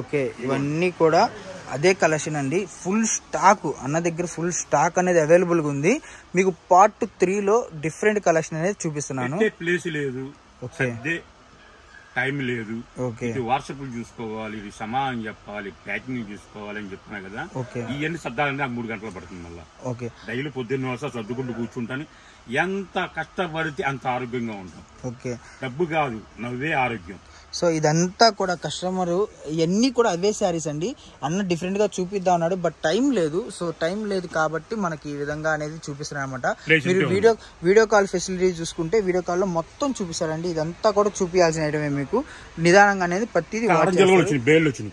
Okay, ఇవన్నీ కూడా అదే కలెక్షన్ అండి. ఫుల్ స్టాక్ అన్న దగ్గర ఫుల్ స్టాక్ అనేది అవైలబుల్ గా ఉంది. మీకు పార్ట్ 3లో డిఫరెంట్ కలెక్షన్ అనేది చూపిస్తున్నాను. ప్లేస్ లేదు, టైం లేదు, ఇది వాట్సాప్ చూసుకోవాలి, ఇది సమానం చెప్పాలి, ప్యాకింగ్ చూసుకోవాలి అని చెప్తున్నా కదా. ఇవన్నీ సర్దాలంటే నాకు 3 గంటలు పడుతుంది. మళ్ళీ డైలీ పొద్దున్న వస్తా సర్దుకుంటూ కూర్చుంటాను. ఎంత కష్టపడితే అంత ఆరోగ్యంగా ఉంటాం. డబ్బు కాదు, నవ్వే ఆరోగ్యం. సో ఇదంతా కూడా కస్టమర్ ఇవన్నీ కూడా అవే శారీస్ అండి. అన్న డిఫరెంట్ గా చూపిద్దాం అన్నాడు, బట్ టైం లేదు. సో టైం లేదు కాబట్టి మనకి ఈ విధంగా అనేది చూపిస్తున్నారు అనమాట. మీరు వీడియో కాల్ ఫెసిలిటీ చూసుకుంటే వీడియో కాల్ లో మొత్తం చూపిస్తారండి. ఇదంతా కూడా చూపించాల్సిన ఐటమే. మీకు నిదానంగా అనేది ప్రతిదీ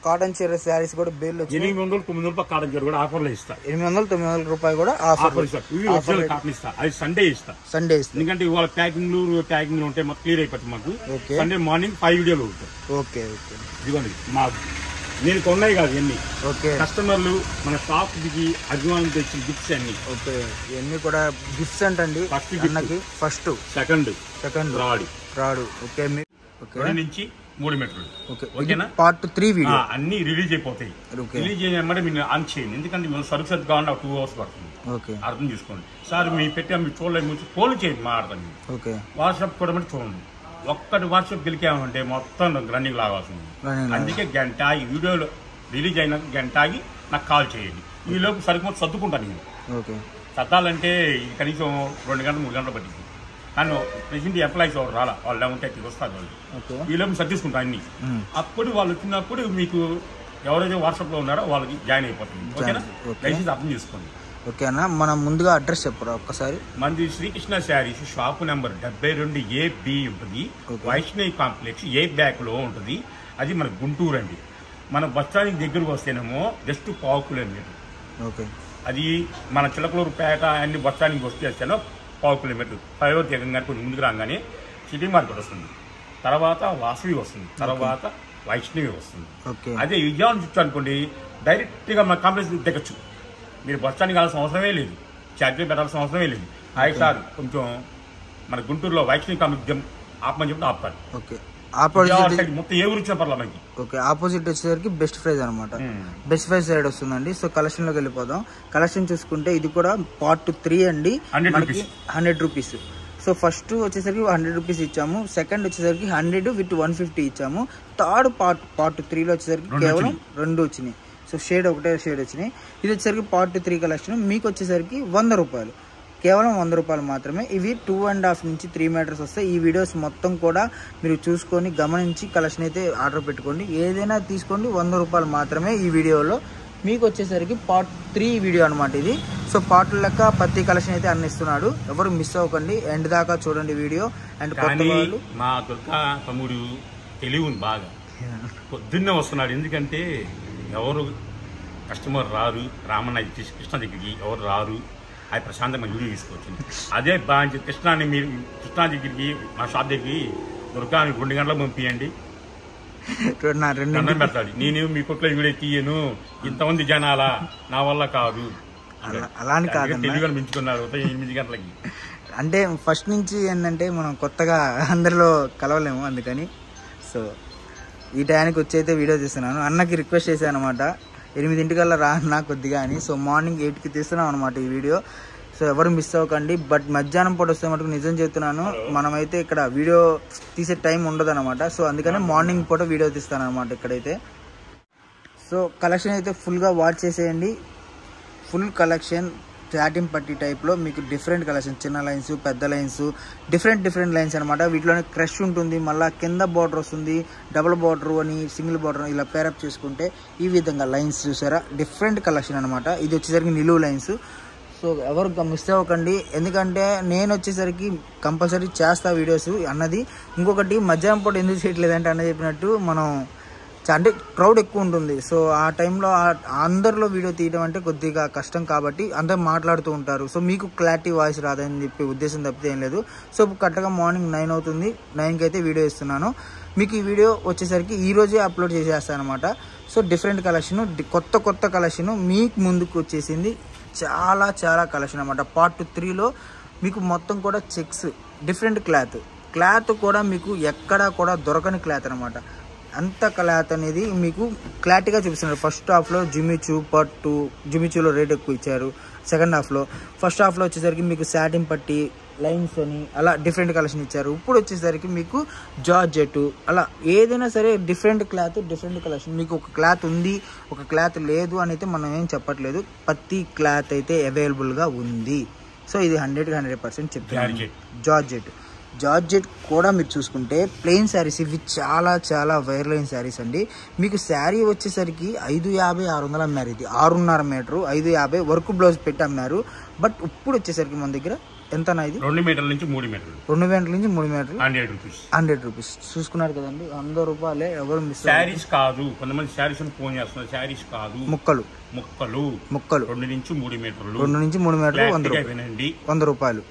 కాటన్ చీర శారీస్ కూడా బేల్ వచ్చి 800-900 రూపాయలు కూడా ఆఫర్. సండే ఇస్తా ఎందుకంటే ఇవాళ ప్యాకింగ్ ఉంటే మాకు క్లియర్ అయిపోతుంది. మాకు సండే మార్నింగ్ 5 వీడియోలు ఉంటాయి. ఇదిగోండి మాకు నేను కొన్నాయి కాదు ఎన్ని కస్టమర్లు మన షాప్ దిగి అభిమానం తెచ్చిన గిఫ్ట్స్ అన్ని. ఇవన్నీ కూడా గిఫ్ట్స్ అంటండి. ఫస్ట్ సెకండ్ రాడు. నుంచి 3 మీటర్లు. ఓకేనా? పార్ట్ 3 వీడియో అన్ని రిలీజ్ అయిపోతాయి. రిలీజ్ చేయమంటే మీరు ఆన్ చేయండి. ఎందుకంటే మీరు సరుకు కావాలంటే 2 అవర్స్ పడుతుంది. అర్థం చేసుకోండి సార్. మీ పెట్టా మీరు చూడలేదు, ఫోన్ చేయండి, మాట్లాడండి. వాట్సాప్ కూడా చూడండి. ఒక్కటి వాట్సాప్ గెలికామంటే మొత్తం రన్నింగ్ లాగాల్సింది. అందుకే గంట ఈ వీడియోలో రిలీజ్ అయినాక గంట ఆగి నాకు కాల్ చేయండి. ఈ లోపు సరుకు మొత్తం సర్దుకుంటాను. నేను సత్తాలంటే కనీసం 2 గంటలు 3 గంటలు పట్టింది. కానీ ప్రెసిడెంట్ ఎంప్లాయీస్ ఎవరు రాలా, వాళ్ళు ఉంటే వస్తారు. వాళ్ళు ఈ లోపు సర్దిసుకుంటాను అన్ని. అప్పుడు వాళ్ళు వచ్చినప్పుడు మీకు ఎవరైతే వాట్సాప్ లో ఉన్నారో వాళ్ళకి జాయిన్ అయిపోతుంది. ఓకేనా? దయచేసి అర్థం చేసుకోండి. ఓకేనా? మనం ముందుగా అడ్రస్ చెప్పరా ఒక్కసారి. మంది Srikrishna saris shop number 72AB ఉంటుంది. వైష్ణవి కాంప్లెక్స్ ఏ బ్యాక్ లో ఉంటుంది. అది మన గుంటూరు అండి. మన బస్ స్టాండ్ దగ్గరకు వస్తేనేమో జస్ట్ 1/4 కిలోమీటర్. అది మన చిలకలూరుపేట అన్ని బస్ స్టాండ్కి వస్తేనేమో 1/4 కిలోమీటర్. ఫ్లైఓవర్ దిగంగానే కొంచెం ముందుకు రాగానే సిటీ మార్కెట్ వస్తుంది. తర్వాత వాసవి వస్తుంది. తర్వాత వైష్ణవి వస్తుంది. అదే విజయవాడ చుట్టూ అనుకోండి, డైరెక్ట్ గా మన కాంప్లెక్స్ దిగచ్చు. మీరు బస్ స్టాండ్కి వెళ్ళాల్సిన అవసరమే లేదు, చార్జీ పెట్టాల్సిన అవసరమే లేదు. సార్ కొంచెం మన గుంటూరులో వైష్ణవి కాంప్లెక్స్ ఆపమని చెప్తే ఆపుతారు. మొత్తం ఏ ఊరు ఇచ్చిన పర్లేదు మనకి. ఆపోజిట్ వచ్చేసరికి బెస్ట్ ప్రైజ్ అనమాట. బెస్ట్ ప్రైజ్ సైడ్ వస్తుందండి. సో కలెక్షన్ లోకి వెళ్ళిపోదాం. కలెక్షన్ చూసుకుంటే ఇది కూడా పార్ట్ 3 అండి. మనకి 100 రూపీస్. సో ఫస్ట్ వచ్చేసరికి 100 రూపీస్ ఇచ్చాము. సెకండ్ వచ్చేసరికి 100 విత్ 150 ఇచ్చాము. థర్డ్ పార్ట్ 3లో వచ్చేసరికి కేవలం 2 వచ్చినాయి. సో ఒకటే షేడ్ వచ్చినాయి. ఇది వచ్చేసరికి పార్ట్ 3 కలెక్షన్. మీకు వచ్చేసరికి 100 రూపాయలు, కేవలం 100 రూపాయలు మాత్రమే. ఇవి 2.5 నుంచి 3 మీటర్స్ వస్తాయి. ఈ వీడియోస్ మొత్తం కూడా మీరు చూసుకొని గమనించి కలెక్షన్ అయితే ఆర్డర్ పెట్టుకోండి. ఏదైనా తీసుకోండి, 100 రూపాయలు మాత్రమే. ఈ వీడియోలో మీకు వచ్చేసరికి పార్ట్ 3 వీడియో అనమాట ఇది. సో పార్ట్ లెక్క ప్రతి కలెక్షన్ అయితే అన్నిస్తున్నాడు. ఎవరు మిస్ అవ్వకండి, ఎండ్ దాకా చూడండి వీడియో. అండ్ మా దుర్గా తమ్ముడు తెలివి ఉంది బాగా, పొద్దున్నే వస్తున్నాడు. ఎందుకంటే ఎవరు కస్టమర్ రారు, రామన్న కృష్ణ దగ్గరికి ఎవరు రారు, అది ప్రశాంతంగా వీడియో తీసుకోవచ్చు. అదే బాగా కృష్ణాని మీరు కృష్ణా దగ్గరికి మా షాప్ దగ్గరికి దుర్గాని 2 గంటలకు పంపించండి, అన్నం పెడతాడు. నేను మీ కొట్లో వీడియో తీయను, ఇంతమంది జనాలా, నా వల్ల కాదు. అలాని కాదు, తెలివిగా మించుకున్నారు 8 గంటలకి. అంటే ఫస్ట్ నుంచి ఏంటంటే మనం కొత్తగా అందరిలో కలవలేము, అందుకని సో ఈ టైంకి వచ్చి అయితే వీడియో తీస్తున్నాను. అన్నకి రిక్వెస్ట్ చేశాను అనమాట, 8 రా నా కొద్దిగా అని. సో మార్నింగ్ 8కి తీస్తున్నాం అనమాట ఈ వీడియో. సో ఎవరు మిస్ అవ్వకండి. బట్ మధ్యాహ్నం పూట వస్తే మటుకు నిజం చెప్తున్నాను, మనమైతే ఇక్కడ వీడియో తీసే టైం ఉండదు అనమాట. సో అందుకనే మార్నింగ్ పూట వీడియో తీస్తాను అనమాట ఇక్కడైతే. సో కలెక్షన్ అయితే ఫుల్గా వాచ్ చేసేయండి. ఫుల్ కలెక్షన్ చాటింగ్ పట్టి టైప్లో మీకు డిఫరెంట్ కలెక్షన్, చిన్న లైన్స్, పెద్ద లైన్స్, డిఫరెంట్ లైన్స్ అనమాట. వీటిలోనే క్రష్ ఉంటుంది, మళ్ళీ కింద బార్డర్ వస్తుంది, డబుల్ బార్డర్ అని, సింగిల్ బార్డర్ ఇలా పేరప్ చేసుకుంటే ఈ విధంగా లైన్స్ చూసారా, డిఫరెంట్ కలెక్షన్ అనమాట. ఇది వచ్చేసరికి నిలువు లైన్స్. సో ఎవరు మిస్ అవ్వకండి, ఎందుకంటే నేను వచ్చేసరికి కంపల్సరీ చేస్తా వీడియోస్ అన్నది. ఇంకొకటి మధ్యాహ్నం పూట ఎందుకు చేయట్లేదంటే అన్న చెప్పినట్టు మనం అంటే క్రౌడ్ ఎక్కువ ఉంటుంది. సో ఆ టైంలో అందరిలో వీడియో తీయడం అంటే కొద్దిగా కష్టం కాబట్టి అందరు మాట్లాడుతూ ఉంటారు. సో మీకు క్లారిటీ వాయిస్ రాదని చెప్పి ఉద్దేశం తప్పితే ఏం లేదు. సో కరెక్ట్గా మార్నింగ్ 9 అవుతుంది, 9కి అయితే వీడియో ఇస్తున్నాను. మీకు ఈ వీడియో వచ్చేసరికి ఈరోజే అప్లోడ్ చేసేస్తాను అనమాట. సో డిఫరెంట్ కలెక్షన్, కొత్త కలెక్షన్ మీకు ముందుకు వచ్చేసింది. చాలా కలెక్షన్ అనమాట. పార్ట్ 3లో మీకు మొత్తం కూడా చెక్స్, డిఫరెంట్ క్లాత్ కూడా మీకు ఎక్కడా కూడా దొరకని క్లాత్ అనమాట. అంత క్లాత్ అనేది మీకు క్లారిటీగా చూపిస్తున్నారు. ఫస్ట్ హాఫ్లో జిమ్మిచూ పార్ట్ 2 జిమ్మిచూలో రేట్ ఎక్కువ ఇచ్చారు. సెకండ్ హాఫ్లో ఫస్ట్ హాఫ్లో వచ్చేసరికి మీకు సాటిన్ పట్టి లైన్స్ అని అలా డిఫరెంట్ కలెక్షన్ ఇచ్చారు. ఇప్పుడు వచ్చేసరికి మీకు జార్జెట్ అలా ఏదైనా సరే డిఫరెంట్ క్లాత్ డిఫరెంట్ కలెక్షన్. మీకు ఒక క్లాత్ ఉంది ఒక క్లాత్ లేదు అని అయితే మనం ఏం చెప్పట్లేదు. ప్రతి క్లాత్ అయితే అవైలబుల్గా ఉంది. సో ఇది 100% చెప్తాను. జార్జెట్ కూడా మీరు చూసుకుంటే ప్లెయిన్ శారీస్ ఇవి చాలా చాలా వైర్లైన్ శారీస్ అండి. మీకు శారీ వచ్చేసరికి 550 600 అమ్మారు. ఇది 6.5 మీటరు 550 వర్క్ బ్లౌజ్ పెట్టి అమ్మారు. బట్ ఇప్పుడు వచ్చేసరికి మన దగ్గర ఎంతనా ఇది 2 మీటర్ల నుంచి 3 మీటర్లు 2 మీటర్ల నుంచి 3 మీటర్లు 100 రూపీస్ చూసుకున్నారు కదండి. 100 రూపాయలే. ఎవరు మిస్ శారీస్ కాదు. కొంతమంది శారీస్ ఫోన్ చేస్తున్నారు. శారీస్ కాదు ముక్కలు 2 నుంచి 3 మీటర్లు 100 రూపాయలు.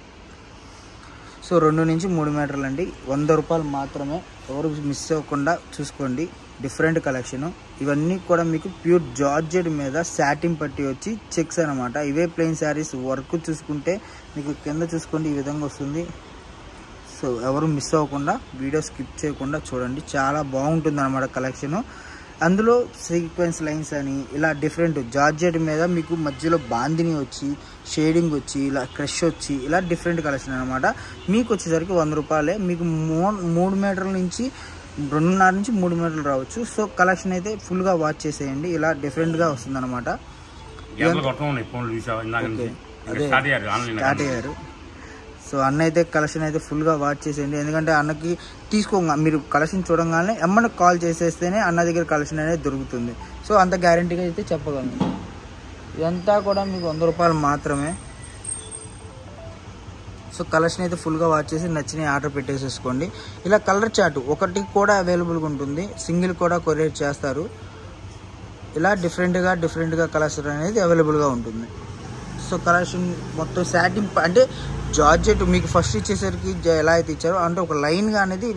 సో 2 నుంచి 3 మీటర్లు అండి 100 రూపాయలు మాత్రమే. ఎవరు మిస్ అవ్వకుండా చూసుకోండి. Different collection. ఇవన్నీ కూడా మీకు ప్యూర్ జార్జెట్ మీద సాటిన్ పట్టి వచ్చి చెక్స్ అనమాట. ఇవే ప్లెయిన్ శారీస్. వర్క్ చూసుకుంటే మీకు కింద చూసుకోండి ఈ విధంగా వస్తుంది. సో ఎవరు మిస్ అవ్వకుండా వీడియో స్కిప్ చేయకుండా చూడండి. చాలా బాగుంటుంది అనమాట కలెక్షన్. అందులో సీక్వెన్స్ లైన్స్ అని ఇలా డిఫరెంట్ జార్జెట్ మీద మీకు మధ్యలో బాందిని వచ్చి షేడింగ్ వచ్చి ఇలా క్రష్ వచ్చి ఇలా డిఫరెంట్ కలెక్షన్ అనమాట. మీకు వచ్చేసరికి 100 రూపాయలే. మీకు 3 మీటర్ల నుంచి 2.5 నుంచి 3 మీటర్లు రావచ్చు. సో కలెక్షన్ అయితే ఫుల్గా వాచ్ చేసేయండి. ఇలా డిఫరెంట్గా వస్తుంది అనమాట. అదే స్టార్ట్ అయ్యారు. సో అన్న అయితే కలెక్షన్ అయితే ఫుల్గా వాచ్ చేసేయండి. ఎందుకంటే అన్నకి మీరు కలెక్షన్ చూడంగానే అమ్మని కాల్ చేసేస్తేనే అన్న దగ్గర కలెక్షన్ అనేది దొరుకుతుంది. సో అంత గ్యారంటీగా అయితే చెప్పగలను. ఇదంతా కూడా మీకు 100 రూపాయలు మాత్రమే. సో కలెక్షన్ అయితే ఫుల్గా వాచ్ చేసి నచ్చినవి ఆర్డర్ పెట్టేసేసుకోండి. ఇలా కలర్ చార్ట్ ఒకటి కూడా అవైలబుల్గా ఉంటుంది. సింగిల్ కూడా కొరియర్ చేస్తారు. ఇలా డిఫరెంట్గా కలెక్షన్ అనేది అవైలబుల్గా ఉంటుంది. సో కలెక్షన్ మొత్తం సాటిన్ అంటే జార్జెట్ మీకు ఫస్ట్ ఇచ్చేసరికి ఎలా అయితే ఇచ్చారో అంటే ఒక లైన్గా అనేది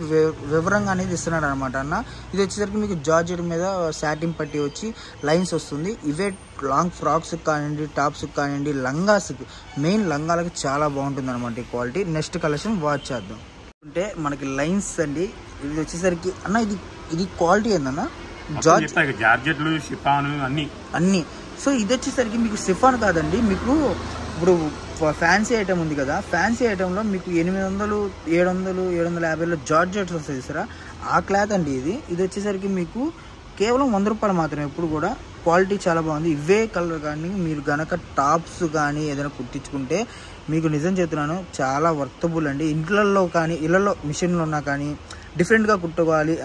వివరంగా అనేది ఇస్తున్నాడు అనమాట అన్న. ఇది వచ్చేసరికి మీకు జార్జెట్ మీద సాటిన్ పట్టి వచ్చి లైన్స్ వస్తుంది. ఇవే లాంగ్ ఫ్రాక్స్కి కానివ్వండి టాప్స్కి కానివ్వండి లంగాస్కి మెయిన్ లంగాలకి చాలా బాగుంటుంది అనమాట ఈ క్వాలిటీ. నెక్స్ట్ కలెక్షన్ వాచ్ చేద్దాం. అంటే మనకి లైన్స్ అండి. ఇది వచ్చేసరికి అన్న ఇది క్వాలిటీ ఏందన్న జార్జెట్లు షిఫాన్ అన్నీ. సో ఇది వచ్చేసరికి మీకు షిఫాన్ కాదండి. మీకు ఇప్పుడు ఫ్యాన్సీ ఐటమ్ ఉంది కదా, ఫ్యాన్సీ ఐటెంలో మీకు 800 700 750లో జార్జెట్స్ వస్తాయి సరే ఆ క్లాత్ అండి ఇది వచ్చేసరికి మీకు కేవలం 100 రూపాయలు మాత్రమే. ఎప్పుడు కూడా క్వాలిటీ చాలా బాగుంది. ఇవే కలర్ కానీ మీరు గనక టాప్స్ కానీ ఏదైనా కుట్టించుకుంటే మీకు నిజం చెప్తున్నాను చాలా వర్తబుల్ అండి. ఇళ్ళల్లో మిషన్లు ఉన్నా కానీ డిఫరెంట్గా కుట్టుకోవాలి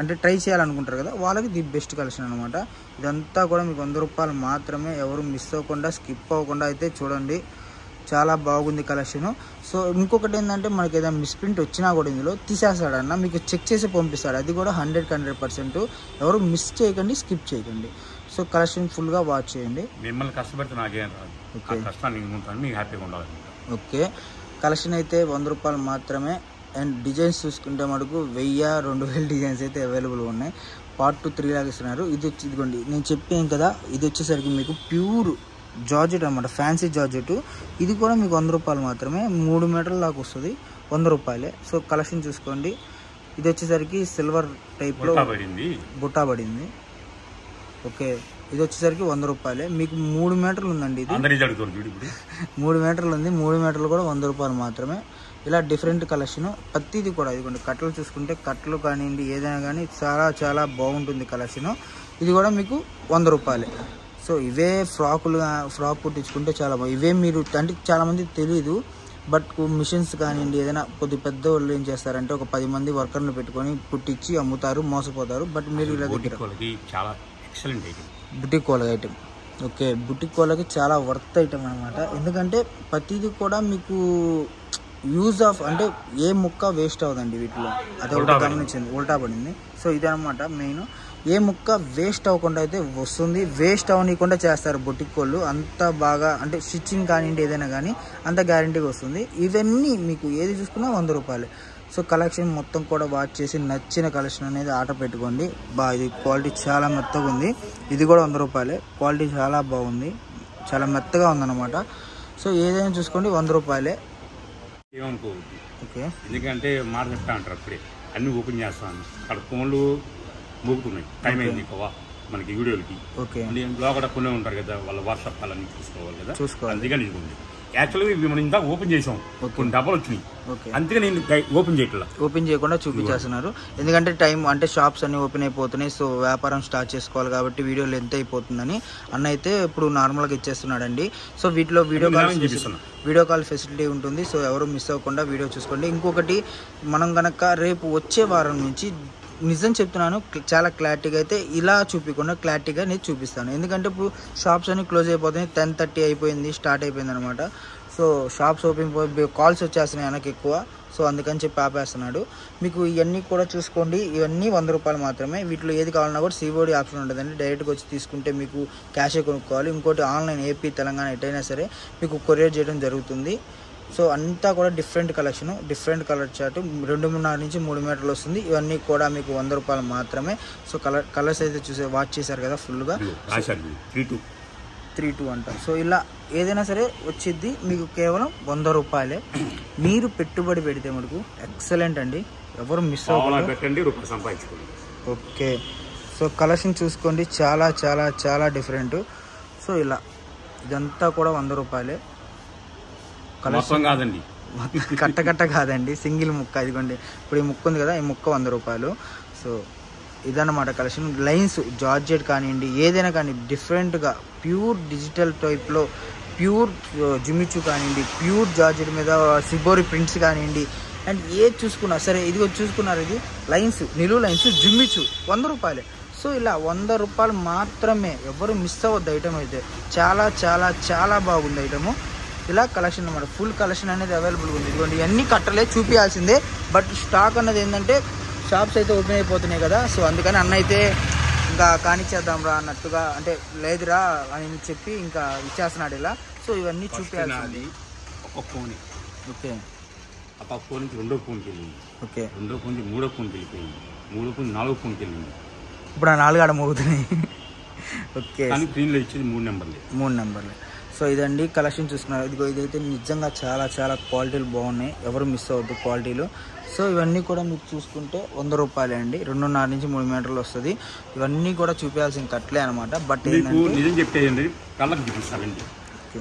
అంటే ట్రై చేయాలనుకుంటారు కదా వాళ్ళకి ది బెస్ట్ కలెక్షన్ అనమాట. ఇదంతా కూడా మీకు 100 రూపాయలు మాత్రమే. ఎవరు మిస్ అవ్వకుండా స్కిప్ అవ్వకుండా అయితే చూడండి. చాలా బాగుంది కలెక్షన్. సో ఇంకొకటి ఏంటంటే మనకి ఏదైనా మిస్ప్రింట్ వచ్చినా కూడా ఇందులో తీసేస్తాడన్న మీకు చెక్ చేసి పంపిస్తాడు. అది కూడా 100% ఎవరు మిస్ చేయకండి స్కిప్ చేయకండి. సో కలెక్షన్ ఫుల్గా వాచ్ చేయండి. మిమ్మల్ని కష్టపడితే నాకేం రాదు. ఓకే కలెక్షన్ అయితే 100 రూపాయలు మాత్రమే. అండ్ డిజైన్స్ చూసుకుంటే మటుకు 1000-2000 డిజైన్స్ అయితే అవైలబుల్గా ఉన్నాయి. పార్ట్ 2 3 లాగా ఇస్తున్నారు. ఇదిగోండి నేను చెప్పాను కదా ఇది వచ్చేసరికి మీకు ప్యూర్ జార్జెట్ అనమాట. Fancy georgette. ఇది కూడా మీకు 100 రూపాయలు మాత్రమే. 3 మీటర్ల దాకా వస్తుంది 100 రూపాయలే. సో కలెక్షన్ చూసుకోండి. ఇది వచ్చేసరికి సిల్వర్ టైప్లో బుట్టా పడింది. ఓకే ఇది వచ్చేసరికి 100 రూపాయలే. మీకు 3 మీటర్లు ఉందండి. ఇది 3 మీటర్లు ఉంది. 3 మీటర్లు కూడా 100 రూపాయలు మాత్రమే. ఇలా డిఫరెంట్ కలెక్షన్ ప్రతిదీ కూడా. ఇదిగోండి కట్టలు చూసుకుంటే కట్టలు కానివ్వండి ఏదైనా కానీ చాలా చాలా బాగుంటుంది కలెక్షన్. ఇది కూడా మీకు 100 రూపాయలే. సో ఇవే ఫ్రాక్ కుట్టించుకుంటే చాలా బాగుంది. ఇవే మీరు అంటే చాలామంది తెలియదు బట్ మిషన్స్ కానివ్వండి ఏదైనా కొద్ది పెద్ద వాళ్ళు ఏం చేస్తారంటే ఒక 10 మంది వర్కర్లు పెట్టుకొని కుట్టించి అమ్ముతారు మోసపోతారు. బట్ మీరు ఇలా దగ్గర బుటిక్ కోల ఐటమ్. ఓకే బుటిక్ కోలకి చాలా వర్త్ ఐటమ్ అనమాట. ఎందుకంటే ప్రతిదీ కూడా మీకు యూజ్ ఆఫ్ అంటే ఏ ముక్క వేస్ట్ అవుదండి వీటిలో. అది ఒకటి గమనించింది ఉల్టా పడింది. సో ఇదనమాట మెయిన్. ఏ ముక్క వేస్ట్ అవ్వకుండా అయితే వస్తుంది. వేస్ట్ అవ్వకుండా చేస్తారు బొటిక్ వాళ్ళు. అంత బాగా అంటే స్టిచ్చింగ్ కానివ్వండి ఏదైనా కానీ అంత గ్యారంటీగా వస్తుంది. ఇవన్నీ మీకు ఏది చూసుకున్నా 100 రూపాయలు. సో కలెక్షన్ మొత్తం కూడా వాచ్ చేసి నచ్చిన కలెక్షన్ అనేది ఆర్డర్ పెట్టుకోండి. ఇది క్వాలిటీ చాలా మెత్తగా ఉంది. ఇది కూడా 100 రూపాయలే. క్వాలిటీ చాలా బాగుంది. చాలా మెత్తగా ఉందన్నమాట. సో ఏదైనా చూసుకోండి 100 రూపాయలే. ఏమనుకోవద్దు. ఓకే ఎందుకంటే మాట చెప్తా అంటారు అప్పుడే అన్ని ఓపెన్ చేస్తాను. అక్కడ ఫోన్లు మోగుతున్నాయి. టైం అయింది ఎక్కువ మనకి వీడియోలకి. ఓకే, లోపల కొన్ని ఉంటారు కదా, వాళ్ళ వాట్సాప్ కాలన్నీ చూసుకోవాలి కదా, చూసుకోవాలి. అందుకని ఇది ఉంది. యాక్చువల్గా ఇవి మనం ఇంత ఓపెన్ చేసాం, కొన్ని డబ్బులు వచ్చినాయి, అందుకే నేను ఓపెన్ చేయట్లా, ఓపెన్ చేయకుండా చూపించేస్తున్నారు. ఎందుకంటే టైం అంటే షాప్స్ అన్ని ఓపెన్ అయిపోతున్నాయి, సో వ్యాపారం స్టార్ట్ చేసుకోవాలి కాబట్టి వీడియో లెంత్ అయిపోతుందని అన్న అయితే ఇప్పుడు నార్మల్గా ఇచ్చేస్తున్నాడండి. సో వీటిలో వీడియో కాల్ ఫెసిలిటీ ఉంటుంది. సో ఎవరు మిస్ అవ్వకుండా వీడియో చూసుకోండి. ఇంకొకటి, మనం కనుక రేపు వచ్చే వారం నుంచి నిజం చెప్తున్నాను, చాలా క్లారిటీగా అయితే ఇలా చూపించకుండా క్లారిటీగా నేను చూపిస్తాను. ఎందుకంటే ఇప్పుడు షాప్స్ అన్ని క్లోజ్ అయిపోతున్నాయి, 10:30 అయిపోయింది, స్టార్ట్ అయిపోయింది అనమాట. సో షాప్స్ ఓపెన్ కాల్స్ వచ్చేస్తున్నాయి ఆయనకి ఎక్కువ, సో అందుకని చెప్పి ఆపేస్తున్నాడు. మీకు ఇవన్నీ కూడా చూసుకోండి, ఇవన్నీ 100 రూపాయలు మాత్రమే. వీటిలో ఏది కావాలన్నా కూడా COD ఆప్షన్ ఉంటుందండి. డైరెక్ట్గా వచ్చి తీసుకుంటే మీకు క్యాషే కొనుక్కోవాలి. ఇంకోటి ఆన్లైన్ AP, తెలంగాణ ఎటైనా సరే మీకు కొరియర్ చేయడం జరుగుతుంది. సో అంతా కూడా different collection, different colour chart, 2.5 నుంచి 3 మీటర్లు వస్తుంది. ఇవన్నీ కూడా మీకు 100 రూపాయలు మాత్రమే. సో కలర్స్ అయితే వాచ్ చేశారు కదా ఫుల్గా, 3-2 అంటారు. సో ఇలా ఏదైనా సరే వచ్చిద్ది మీకు కేవలం 100 రూపాయలే. మీరు పెట్టుబడి పెడితే మనకు ఎక్సలెంట్ అండి, ఎవరు మిస్ అవ్వకండి. ఓకే, సో కలెక్షన్ చూసుకోండి, చాలా చాలా చాలా డిఫరెంట్. సో ఇలా ఇదంతా కూడా 100 రూపాయలే. కలెక్షన్ కాదండి, కట్ట కాదండి, సింగిల్ ముక్క. ఇదిగోండి, ఇప్పుడు ఈ ముక్క ఉంది కదా, ఈ ముక్క 100 రూపాయలు. సో ఇదన్నమాట కలెక్షన్. లైన్స్, జార్జెట్ కానివ్వండి, ఏదైనా కానీ డిఫరెంట్గా ప్యూర్ డిజిటల్ టైప్లో, ప్యూర్ జిమిచు కానివ్వండి, ప్యూర్ జార్జెట్ మీద సిబోరి ప్రింట్స్ కానివ్వండి, అండ్ ఏది చూసుకున్నా సరే. ఇదిగో చూసుకున్నారు, ఇది లైన్స్, నిలువు లైన్స్, జిమిచు 100 రూపాయలే. సో ఇలా 100 రూపాయలు మాత్రమే, ఎవరు మిస్ అవ్వద్దు. ఐటమ్ అయితే చాలా చాలా చాలా బాగుంది ఐటము. ఇలా కలెక్షన్ అన్నమాట, ఫుల్ కలెక్షన్ అనేది అవైలబుల్గా ఉంది. ఇదిగోండి, ఇవన్నీ కట్టలే, చూపించాల్సిందే. బట్ స్టాక్ అన్నది ఏంటంటే షాప్స్ అయితే ఓపెన్ అయిపోతున్నాయి కదా, సో అందుకని అన్న అయితే ఇంకా కానిచ్చేద్దాం రా అన్నట్టుగా, అంటే లేదురా అని చెప్పి ఇంకా ఇచ్చేస్తున్నాడు ఇలా. సో ఇవన్నీ చూపించాల్సింది. ఒక ఫోన్, ఓకే, ఒక ఫోన్ నుంచి 2వ ఫోన్కి వెళ్ళింది, ఓకే, 2వ ఫోన్ నుంచి 3వ ఫోన్కి వెళ్ళిపోయింది, 3వ ఫోన్ 4వ ఫోన్కి వెళ్ళింది. ఇప్పుడు ఆ 4 ఆడ మోగుతున్నాయి. ఓకే, కానీ స్క్రీన్లో ఇచ్చేది 3 నెంబర్లే. సో ఇదండి కలెక్షన్ చూసుకున్నారు. ఇదిగో ఇదైతే నిజంగా చాలా చాలా క్వాలిటీలు బాగున్నాయి, ఎవరు మిస్ అవ్వద్దు క్వాలిటీలు. సో ఇవన్నీ కూడా మీకు చూసుకుంటే 100 రూపాయలే అండి, 2.5 నుంచి 3 మీటర్లు వస్తుంది. ఇవన్నీ కూడా చూపించాల్సిన కట్లే అనమాట. బట్ నిజం చెప్పేది కళ్ళకి చూపిస్తానండి. ఓకే.